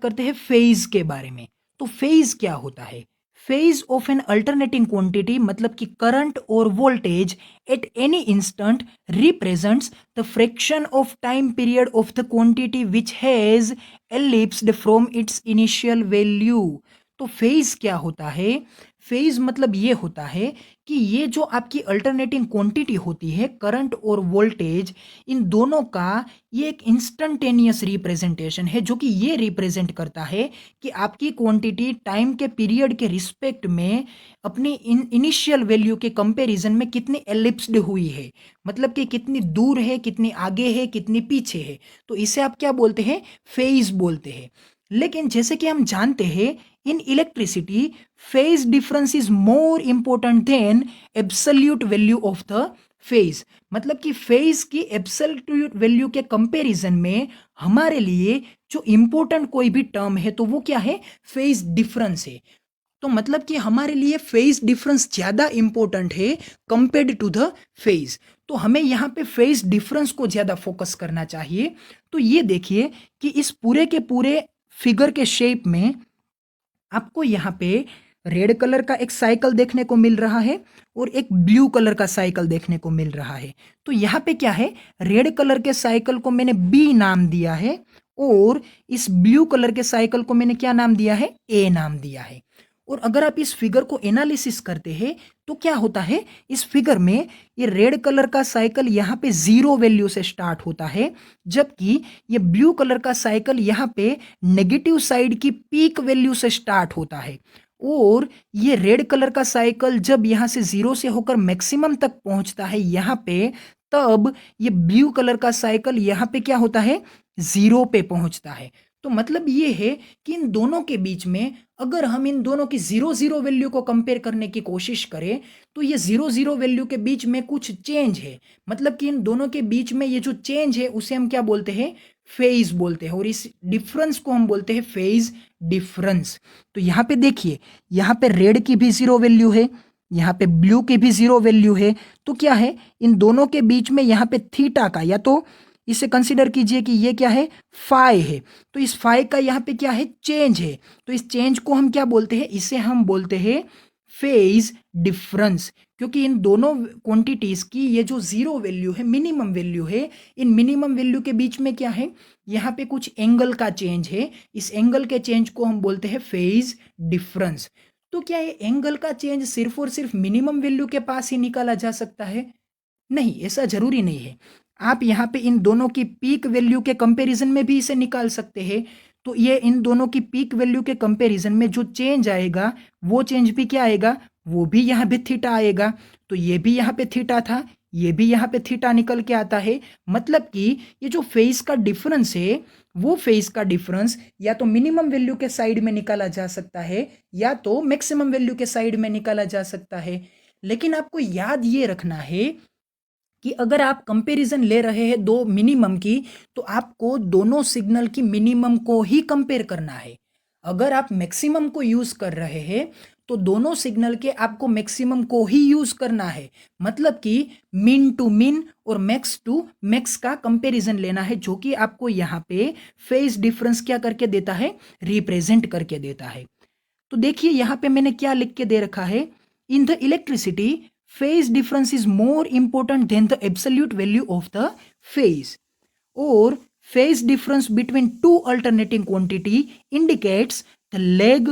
करते हैं फेज के बारे में। तो फेज क्या होता है? Phase of an alternating quantity मतलब कि करंट और voltage at any instant represents the fraction of time period of the quantity which has elapsed from its initial value. तो फेज क्या होता है? फेज मतलब ये होता है कि ये जो आपकी अल्टरनेटिंग क्वांटिटी होती है करंट और वोल्टेज, इन दोनों का ये एक इंस्टंटेनियस रिप्रेजेंटेशन है जो कि ये रिप्रेजेंट करता है कि आपकी क्वांटिटी टाइम के पीरियड के रिस्पेक्ट में अपनी इनिशियल वैल्यू के कंपैरिजन में कितनी एलिप्स्ड हुई है, मतलब कि कितनी दूर है, कितनी आगे है, कितनी पीछे है। तो इसे आप क्या बोलते हैं? फेज बोलते हैं। लेकिन जैसे कि हम जानते हैं in electricity phase difference is more important than absolute value of the phase. मतलब कि फेज की एब्सोल्यूट वैल्यू के कंपैरिजन में हमारे लिए जो इंपॉर्टेंट कोई भी टर्म है तो वो क्या है? फेज डिफरेंस है। तो मतलब कि हमारे लिए फेज डिफरेंस ज्यादा इंपॉर्टेंट है कंपेयर्ड टू द फेज। तो हमें यहाँ पे फेज डिफरेंस को ज्यादा फोकस करना चाहिए। तो ये देखिए कि इस पूरे के पूरे फिगर के शेप में आपको यहाँ पे रेड कलर का एक साइकिल देखने को मिल रहा है और एक ब्लू कलर का साइकिल देखने को मिल रहा है। तो यहाँ पे क्या है? रेड कलर के साइकिल को मैंने बी नाम दिया है और इस ब्लू कलर के साइकिल को मैंने क्या नाम दिया है? ए नाम दिया है। और अगर आप इस फिगर को एनालिसिस करते हैं तो क्या होता है? इस फिगर में ये रेड कलर का साइकिल यहाँ पे जीरो वैल्यू से स्टार्ट होता है, जबकि ये ब्लू कलर का साइकिल यहाँ पे नेगेटिव साइड की पीक वैल्यू से स्टार्ट होता है। और ये रेड कलर का साइकिल जब यहाँ से जीरो से होकर मैक्सिमम तक पहुंचता है यहाँ पे, तब ये ब्लू कलर का साइकिल यहाँ पे क्या होता है? जीरो पे पहुंचता है। तो मतलब ये है कि इन दोनों के बीच में अगर हम इन दोनों की जीरो जीरो वैल्यू को कंपेयर करने की कोशिश करें तो ये जीरो जीरो वैल्यू के बीच में कुछ चेंज है। मतलब कि इन दोनों के बीच में ये जो चेंज है उसे हम क्या बोलते हैं? फेज बोलते हैं। और इस डिफरेंस को हम बोलते हैं फेज डिफरेंस। तो यहाँ पे देखिए, यहाँ पे रेड की भी जीरो वैल्यू है, यहाँ पे ब्लू की भी जीरो वैल्यू है। तो क्या है? इन दोनों के बीच में यहाँ पे थीटा का, या तो इसे कंसीडर कीजिए कि ये क्या है? फाई है। तो इस फाई का यहाँ पे क्या है? चेंज है। तो इस चेंज को हम क्या बोलते हैं? इसे हम बोलते हैं फेज डिफरेंस। क्योंकि इन दोनों क्वांटिटीज की ये जो जीरो वैल्यू है, मिनिमम वैल्यू है, इन मिनिमम वैल्यू के बीच में क्या है? यहाँ पे कुछ एंगल का चेंज है। इस एंगल के चेंज को हम बोलते हैं फेज डिफरेंस। तो क्या ये एंगल का चेंज सिर्फ और सिर्फ मिनिमम वैल्यू के पास ही निकाला जा सकता है? नहीं, ऐसा जरूरी नहीं है। आप यहाँ पे इन दोनों की पीक वैल्यू के कंपैरिजन में भी इसे निकाल सकते हैं। तो ये इन दोनों की पीक वैल्यू के कंपैरिजन में जो चेंज आएगा वो चेंज भी क्या आएगा? वो भी यहाँ पे थीटा आएगा। तो ये भी यहाँ पे थीटा था, ये भी यहाँ पे थीटा निकल के आता है। मतलब कि ये जो फेज का डिफरेंस है वो फेज का डिफरेंस या तो मिनिमम वैल्यू के साइड में निकाला जा सकता है या तो मैक्सिमम वैल्यू के साइड में निकाला जा सकता है। लेकिन आपको याद ये रखना है कि अगर आप कंपैरिजन ले रहे हैं दो मिनिमम की तो आपको दोनों सिग्नल की मिनिमम को ही कंपेयर करना है। अगर आप मैक्सिमम को यूज कर रहे हैं तो दोनों सिग्नल के आपको मैक्सिमम को ही यूज करना है। मतलब कि मिन टू मिन और मैक्स टू मैक्स का कंपैरिजन लेना है, जो कि आपको यहाँ पे फेज डिफरेंस क्या करके देता है? रिप्रेजेंट करके देता है। तो देखिए यहाँ पे मैंने क्या लिख के दे रखा है? In the electricity phase difference is more important than the absolute value of the phase, or phase difference between two alternating quantity indicates the lag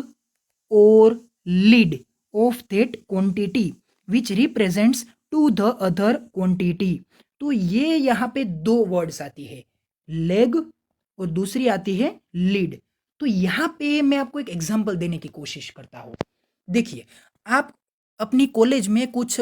or lead of that quantity which represents to the other quantity। तो ये यहाँ पे दो words आती है, leg और दूसरी आती है लीड। तो यहाँ पे मैं आपको एक एग्जांपल देने की कोशिश करता हूँ। देखिए, आप अपनी कॉलेज में कुछ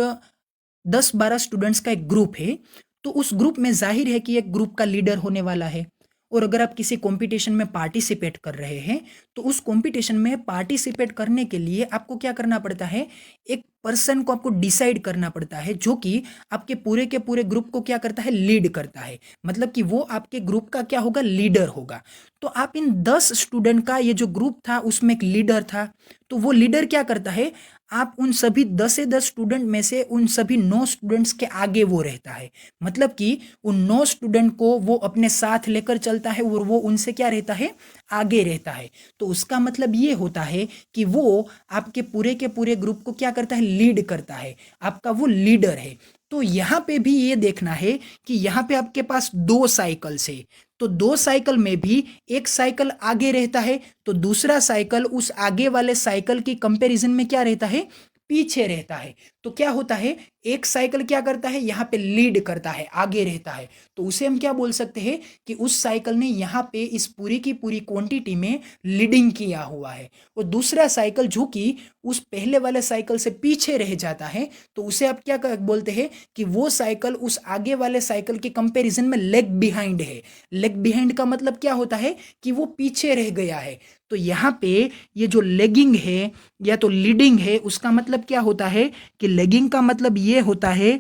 10-12 स्टूडेंट्स का एक ग्रुप है। तो उस ग्रुप में जाहिर है कि एक ग्रुप का लीडर होने वाला है। और अगर आप किसी कंपटीशन में पार्टिसिपेट कर रहे हैं तो उस कंपटीशन में पार्टिसिपेट करने के लिए आपको क्या करना पड़ता है? एक पर्सन को आपको डिसाइड करना पड़ता है जो कि आपके पूरे के पूरे ग्रुप को क्या करता है? लीड करता है। मतलब कि वो आपके ग्रुप का क्या होगा? लीडर होगा। तो आप इन 10 स्टूडेंट का ये जो ग्रुप था उसमें एक लीडर था। तो वो लीडर क्या करता है? आप उन सभी 10 से 10 स्टूडेंट में से उन सभी 9 स्टूडेंट्स के आगे वो रहता है। मतलब कि उन 9 स्टूडेंट को वो अपने साथ लेकर चलता है और वो उनसे क्या रहता है? आगे रहता है। तो उसका मतलब ये होता है कि वो आपके पूरे के पूरे ग्रुप को क्या करता है, लीड करता है, आपका वो लीडर है। तो यहाँ पे भी ये देखना है कि यहाँ पे आपके पास दो साइकिल्स है, तो दो साइकिल में भी एक साइकिल आगे रहता है, तो दूसरा साइकिल उस आगे वाले साइकिल की कंपैरिजन में क्या रहता है, पीछे रहता है। तो क्या होता है, एक साइकिल क्या करता है, यहाँ पे लीड करता है, आगे रहता है, तो उसे हम क्या बोल सकते हैं कि उस साइकिल ने यहाँ पे इस पूरी की पूरी क्वांटिटी में लीडिंग किया हुआ है। और दूसरा साइकिल जो कि उस पहले वाले साइकिल से पीछे रह जाता है, तो उसे आप क्या बोलते हैं कि वो साइकिल उस आगे वाले साइकिल के कंपैरिजन में लेग बिहाइंड है। लेग बिहाइंड का मतलब क्या होता है कि वो पीछे रह गया है। तो यहाँ पे ये जो लेगिंग है या तो लीडिंग है, उसका मतलब क्या होता है कि लेगिंग का मतलब ये होता है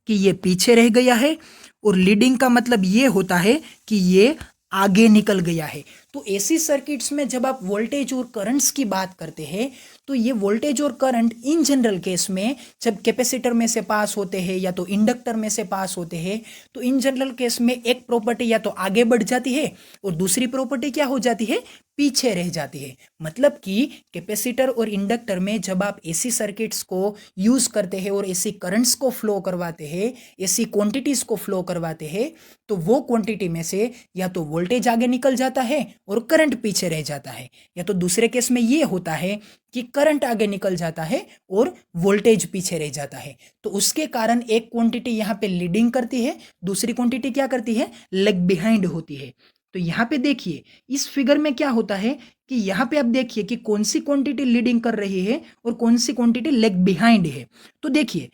कि ये पीछे रह गया है, और लीडिंग का मतलब ये होता है कि ये आगे निकल गया है। तो एसी सर्किट्स में जब आप वोल्टेज और करंट्स की बात करते हैं, तो ये वोल्टेज और करंट इन जनरल केस में जब कैपेसिटर में से पास होते हैं या तो इंडक्टर में से पास होते हैं, तो इन जनरल केस में एक प्रॉपर्टी या तो आगे बढ़ जाती है और दूसरी प्रॉपर्टी क्या हो जाती है, पीछे रह जाती है। मतलब कि कैपेसिटर और इंडक्टर में जब आप एसी सर्किट्स को यूज करते हैं और एसी करंट्स को फ्लो करवाते हैं, एसी क्वांटिटीज को फ्लो करवाते हैं, तो वो क्वांटिटी में से या तो वोल्टेज आगे निकल जाता है और करंट पीछे रह जाता है, या तो दूसरे केस में ये होता है कि करंट आगे निकल जाता है और वोल्टेज पीछे रह जाता है। तो उसके कारण एक क्वांटिटी यहाँ पे लीडिंग करती है, दूसरी क्वांटिटी क्या करती है, लेग बिहाइंड होती है। तो यहाँ पे देखिए इस फिगर में क्या होता है कि यहाँ पे आप देखिए कि कौन सी क्वांटिटी लीडिंग कर रही है और कौन सी क्वांटिटी लेग बिहाइंड है। तो देखिए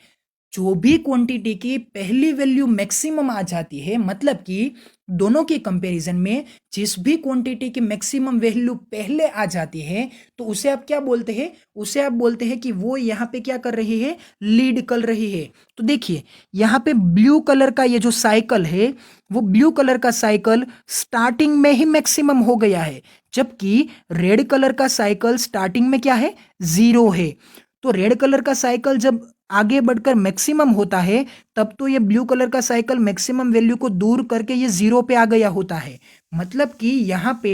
जो भी क्वांटिटी की पहली वैल्यू मैक्सिमम आ जाती है, मतलब कि दोनों के कंपैरिजन में जिस भी क्वांटिटी की मैक्सिमम वैल्यू पहले आ जाती है, तो उसे आप क्या बोलते हैं, उसे आप बोलते हैं कि वो यहाँ पे क्या कर रही है, लीड कर रही है। तो देखिए यहाँ पे ब्लू कलर का ये जो साइकिल है, वो ब्लू कलर का साइकिल स्टार्टिंग में ही मैक्सिमम हो गया है, जबकि रेड कलर का साइकिल स्टार्टिंग में क्या है, जीरो है। तो रेड कलर का साइकिल जब आगे बढ़कर मैक्सिमम होता है, तब तो ये ब्लू कलर का साइकिल मैक्सिमम वैल्यू को दूर करके ये जीरो पे आ गया होता है। मतलब कि यहाँ पे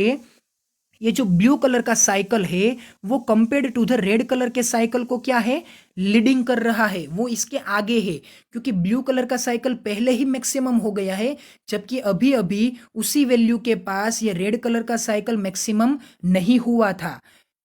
ये जो ब्लू कलर का साइकिल है वो compared to the red colour के साइकिल को क्या है, लीडिंग कर रहा है, वो इसके आगे है, क्योंकि ब्लू कलर का साइकिल पहले ही मैक्सिमम हो गया है, जबकि अभी अभी उसी वैल्यू के पास ये रेड कलर का साइकिल मैक्सिमम नहीं हुआ था।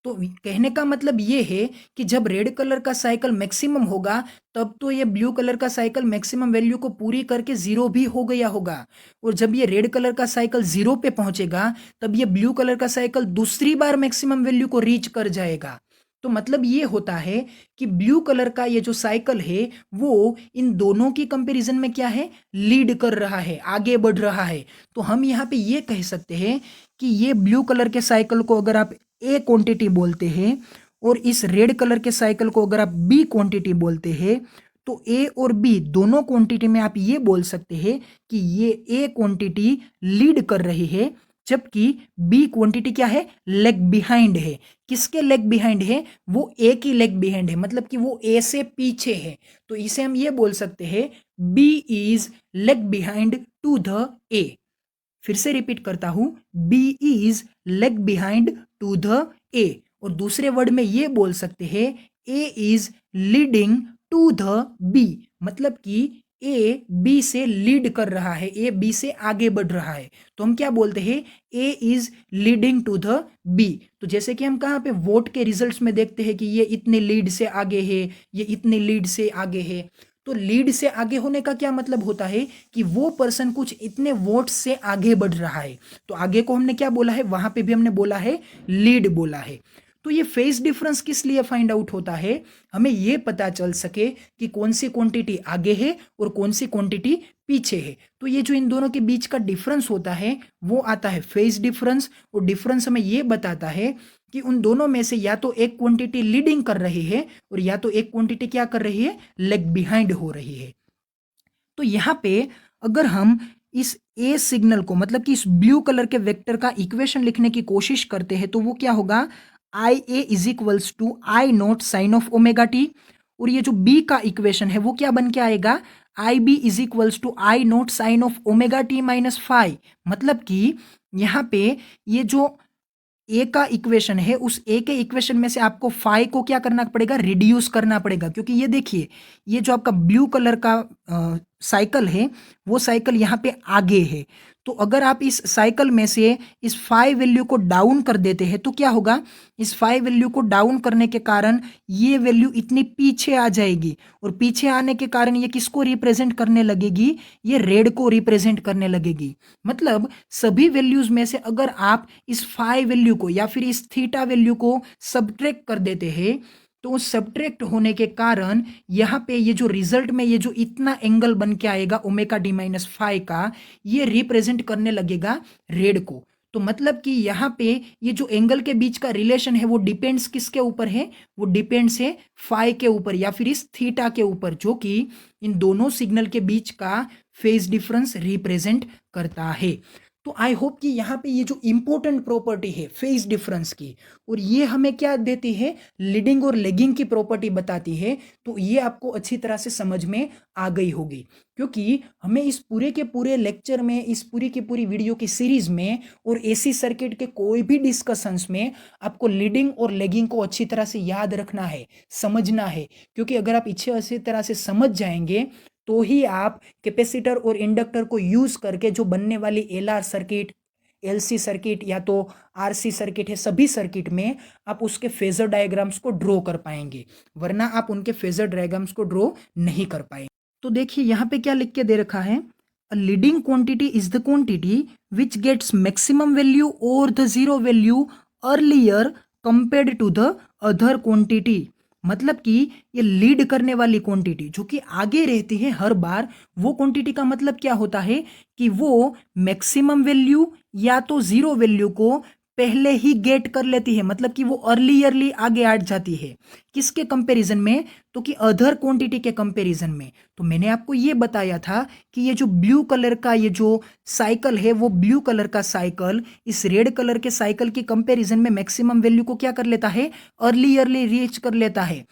तो कहने का मतलब ये है कि जब रेड कलर का साइकिल मैक्सिमम होगा, तब तो ये ब्लू कलर का साइकिल मैक्सिमम वैल्यू को पूरी करके जीरो भी हो गया होगा, और जब ये रेड कलर का साइकिल जीरो पे पहुंचेगा, तब ये ब्लू कलर का साइकिल दूसरी बार मैक्सिमम वैल्यू को रीच कर जाएगा। तो मतलब ये होता है कि ब्लू कलर का ये जो साइकिल है वो इन दोनों की कंपैरिजन में क्या है, लीड कर रहा है, आगे बढ़ रहा है। तो हम यहाँ पे ये कह सकते हैं कि ये ब्लू कलर के साइकिल को अगर आप ए क्वांटिटी बोलते हैं और इस रेड कलर के साइकिल को अगर आप बी क्वांटिटी बोलते हैं, तो ए और बी दोनों क्वांटिटी में आप ये बोल सकते हैं कि ये ए क्वांटिटी लीड कर रही है, जबकि बी क्वांटिटी क्या है, लेग बिहाइंड है। किसके लेग बिहाइंड है, वो ए की लेग बिहाइंड है, मतलब कि वो ए से पीछे है। तो इसे हम ये बोल सकते हैं B is lag behind to the A. फिर से रिपीट करता हूं, B is lag behind to the A. और दूसरे वर्ड में ये बोल सकते हैं A is leading to the B, मतलब कि ए बी से लीड कर रहा है, ए बी से आगे बढ़ रहा है। तो हम क्या बोलते हैं, A is leading to the B. तो जैसे कि हम कहाँ पे वोट के रिजल्ट्स में देखते हैं कि ये इतने लीड से आगे है, ये इतने लीड से आगे है। तो लीड से आगे होने का क्या मतलब होता है कि वो पर्सन कुछ इतने वोट से आगे बढ़ रहा है। तो आगे को हमने क्या बोला है, वहां पे भी हमने बोला है लीड बोला है। तो ये फेज डिफरेंस किस लिए फाइंड आउट होता है, हमें ये पता चल सके कि कौन सी क्वांटिटी आगे है और कौन सी क्वांटिटी पीछे है। तो ये जो इन दोनों के बीच का डिफरेंस होता है वो आता है फेज डिफरेंस, और डिफरेंस हमें ये बताता है कि उन दोनों में से या तो एक क्वांटिटी लीडिंग कर रही है और या तो एक क्वांटिटी क्या कर रही है, लेग बिहाइंड हो रही है। तो यहाँ पे अगर हम इस ए सिग्नल को, मतलब कि इस ब्लू कलर के वेक्टर का इक्वेशन लिखने की कोशिश करते हैं, तो वो क्या होगा, I A is equals to I not sine of omega T. और ये जो बी का इक्वेशन है वो क्या बन के आएगा, I B is equals to I not sine of omega T minus five. मतलब कि यहाँ पे ये जो ए का इक्वेशन है, उस ए के इक्वेशन में से आपको फाई को क्या करना पड़ेगा, रिड्यूस करना पड़ेगा, क्योंकि ये देखिए ये जो आपका ब्लू कलर का साइकिल है वो साइकिल यहाँ पे आगे है। तो अगर आप इस साइकिल में से इस फाई वैल्यू को डाउन कर देते हैं तो क्या होगा, इस फाई वैल्यू को डाउन करने के कारण ये वैल्यू इतनी पीछे आ जाएगी, और पीछे आने के कारण ये किसको रिप्रेजेंट करने लगेगी, ये रेड को रिप्रेजेंट करने लगेगी। मतलब सभी वैल्यूज में से अगर आप इस फाई वैल्यू को या फिर इस थीटा वैल्यू को सब्ट्रैक्ट कर देते हैं तो सब्ट्रैक्ट होने के कारण यहाँ पे ये जो रिजल्ट में ये जो इतना एंगल बन के आएगा ओमेगा डी माइनस फाइव का, ये रिप्रेजेंट करने लगेगा रेड को। तो मतलब कि यहाँ पे ये जो एंगल के बीच का रिलेशन है वो डिपेंड्स किसके ऊपर है, वो डिपेंड्स है फाई के ऊपर या फिर इस थीटा के ऊपर, जो कि इन दोनों सिग्नल के बीच का फेज डिफरेंस रिप्रेजेंट करता है। तो आई होप कि यहाँ पे ये जो इंपॉर्टेंट प्रॉपर्टी है फेज डिफरेंस की, और ये हमें क्या देती है, लीडिंग और लेगिंग की प्रॉपर्टी बताती है, तो ये आपको अच्छी तरह से समझ में आ गई होगी। क्योंकि हमें इस पूरे के पूरे लेक्चर में, इस पूरी की पूरी वीडियो की सीरीज में और एसी सर्किट के कोई भी डिस्कशंस में आपको लीडिंग और लेगिंग को अच्छी तरह से याद रखना है, समझना है। क्योंकि अगर आप अच्छी तरह से समझ जाएंगे तो ही आप कैपेसिटर और इंडक्टर को यूज करके जो बनने वाली एलआर सर्किट, एलसी सर्किट या तो आरसी सर्किट है, सभी सर्किट में आप उसके फेजर डायग्राम्स को ड्रॉ कर पाएंगे, वरना आप उनके फेजर डायग्राम्स को ड्रॉ नहीं कर पाएंगे। तो देखिए यहाँ पे क्या लिख के दे रखा है, a leading quantity is the quantity which gets maximum value और the zero value earlier compared to the other quantity. मतलब कि ये लीड करने वाली क्वांटिटी जो कि आगे रहती है हर बार, वो क्वांटिटी का मतलब क्या होता है कि वो मैक्सिमम वैल्यू या तो जीरो वैल्यू को पहले ही गेट कर लेती है, मतलब कि वो अर्लीयरली आगे आ जाती है। किसके कंपैरिजन में, तो कि अदर क्वांटिटी के कंपैरिजन में। तो मैंने आपको ये बताया था कि ये जो ब्लू कलर का ये जो साइकिल है, वो ब्लू कलर का साइकिल इस रेड कलर के साइकिल के कंपैरिजन में मैक्सिमम वैल्यू को क्या कर लेता है, अर्लीयरली रीच कर लेता है।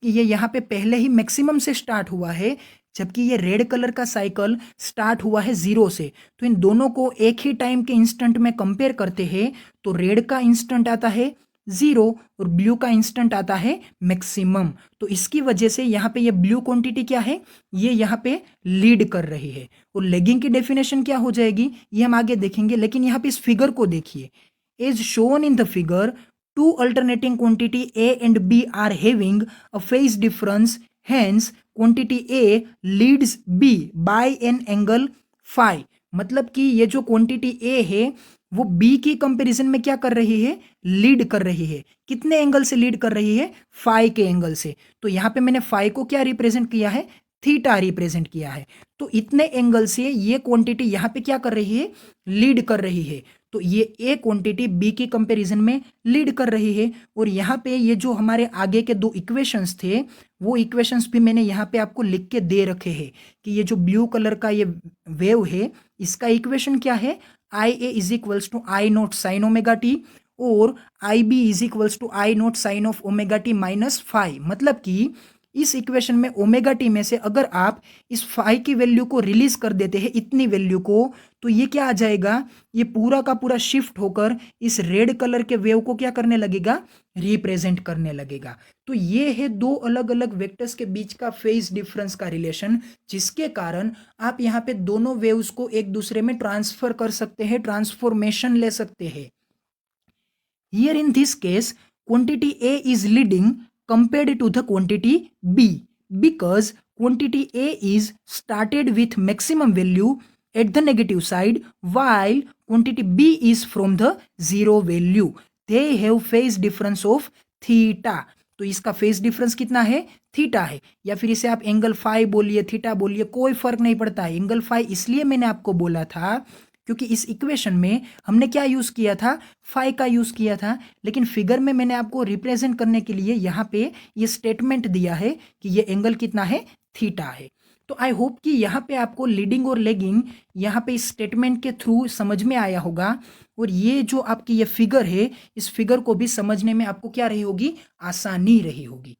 कि ये यहाँ पे पहले ही मैक्सिमम से स्टार्ट हुआ है, जबकि ये रेड कलर का साइकिल स्टार्ट हुआ है जीरो से। तो इन दोनों को एक ही टाइम के इंस्टेंट में कंपेयर करते हैं तो रेड का इंस्टेंट आता है जीरो और ब्लू का इंस्टेंट आता है मैक्सिमम। तो इसकी वजह से यहाँ पे ये ब्लू क्वांटिटी क्या है, ये यहाँ पे लीड कर रही है। और लेगिंग की डेफिनेशन क्या हो जाएगी ये हम आगे देखेंगे, लेकिन यहाँ पे इस फिगर को देखिए। As shown in the figure, two alternating quantity A and B are having a phase difference, hence quantity A leads B by an angle phi। मतलब कि ये जो क्वांटिटी A है वो B की कंपैरिजन में क्या कर रही है, लीड कर रही है। कितने एंगल से लीड कर रही है, फाई के एंगल से। तो यहाँ पे मैंने फाई को क्या रिप्रेजेंट किया है, थीटा रिप्रेजेंट किया है। तो इतने एंगल से ये क्वांटिटी यहाँ पे क्या कर रही है, लीड कर रही है। तो ये ए क्वांटिटी बी की कंपैरिजन में लीड कर रही है। और यहाँ पे ये जो हमारे आगे के दो इक्वेशंस थे वो इक्वेशंस भी मैंने यहाँ पे आपको लिख के दे रखे हैं कि ये जो ब्लू कलर का ये वेव है इसका इक्वेशन क्या है, I A is equals to I not sine omega T और I B is equals to I not sine of omega T minus five. मतलब कि इस इक्वेशन में ओमेगा टी में से अगर आप इस फाई की वैल्यू को रिलीज कर देते हैं, इतनी वैल्यू को, तो ये क्या आ जाएगा, ये पूरा का पूरा शिफ्ट होकर इस रेड कलर के वेव को क्या करने लगेगा, रिप्रेजेंट करने लगेगा। तो ये है दो अलग अलग वेक्टर्स के बीच का फेज डिफरेंस का रिलेशन, जिसके कारण आप यहाँ पे दोनों वेव्स को एक दूसरे में ट्रांसफर कर सकते हैं, ट्रांसफॉर्मेशन ले सकते हैं। Here in this case, quantity A is leading compared to the quantity B because quantity A is started with maximum value at the negative side while quantity B is from the zero value. They have phase difference of theta. तो इसका phase difference कितना है, theta है, या फिर इसे आप angle phi बोलिए, थीटा बोलिए, कोई फर्क नहीं पड़ता है। एंगल फाई इसलिए मैंने आपको बोला था क्योंकि इस इक्वेशन में हमने क्या यूज किया था, फाई का यूज किया था, लेकिन फिगर में मैंने आपको रिप्रेजेंट करने के लिए यहाँ पे ये स्टेटमेंट दिया है कि ये एंगल कितना है, थीटा है। तो आई होप कि यहाँ पे आपको लीडिंग और लेगिंग यहाँ पे इस स्टेटमेंट के थ्रू समझ में आया होगा। और ये जो आपकी ये फिगर है, इस फिगर को भी समझने में आपको क्या रही होगी, आसानी रही होगी।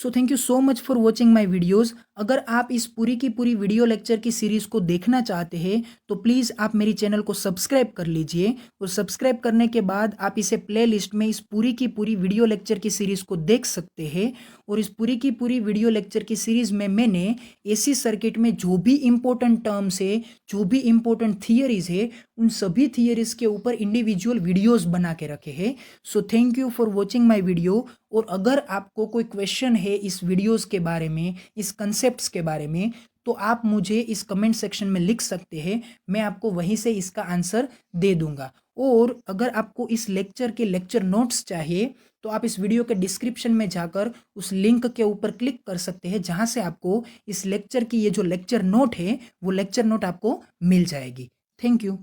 So thank you so much for watching my videos. अगर आप इस पूरी की पूरी वीडियो लेक्चर की सीरीज़ को देखना चाहते हैं तो प्लीज़ आप मेरी चैनल को सब्सक्राइब कर लीजिए, और सब्सक्राइब करने के बाद आप इसे प्ले लिस्ट में इस पूरी की पूरी वीडियो लेक्चर की सीरीज़ को देख सकते हैं। और इस पूरी की पूरी वीडियो लेक्चर की सीरीज़ में मैंने एसी सर्किट में जो भी इम्पोर्टेंट टर्म्स है, जो भी इम्पोर्टेंट थियरीज है, उन सभी थियरीज के ऊपर इंडिविजुअल वीडियोस बना के रखे हैं। So thank you for watching my video. और अगर आपको कोई क्वेश्चन है इस वीडियोस के बारे में, इस कंसेप्ट्स के बारे में, तो आप मुझे इस कमेंट सेक्शन में लिख सकते हैं, मैं आपको वहीं से इसका आंसर दे दूंगा। और अगर आपको इस लेक्चर के लेक्चर नोट्स चाहिए तो आप इस वीडियो के डिस्क्रिप्शन में जाकर उस लिंक के ऊपर क्लिक कर सकते हैं, जहां से आपको इस लेक्चर की ये जो लेक्चर नोट है वो लेक्चर नोट आपको मिल जाएगी। Thank you.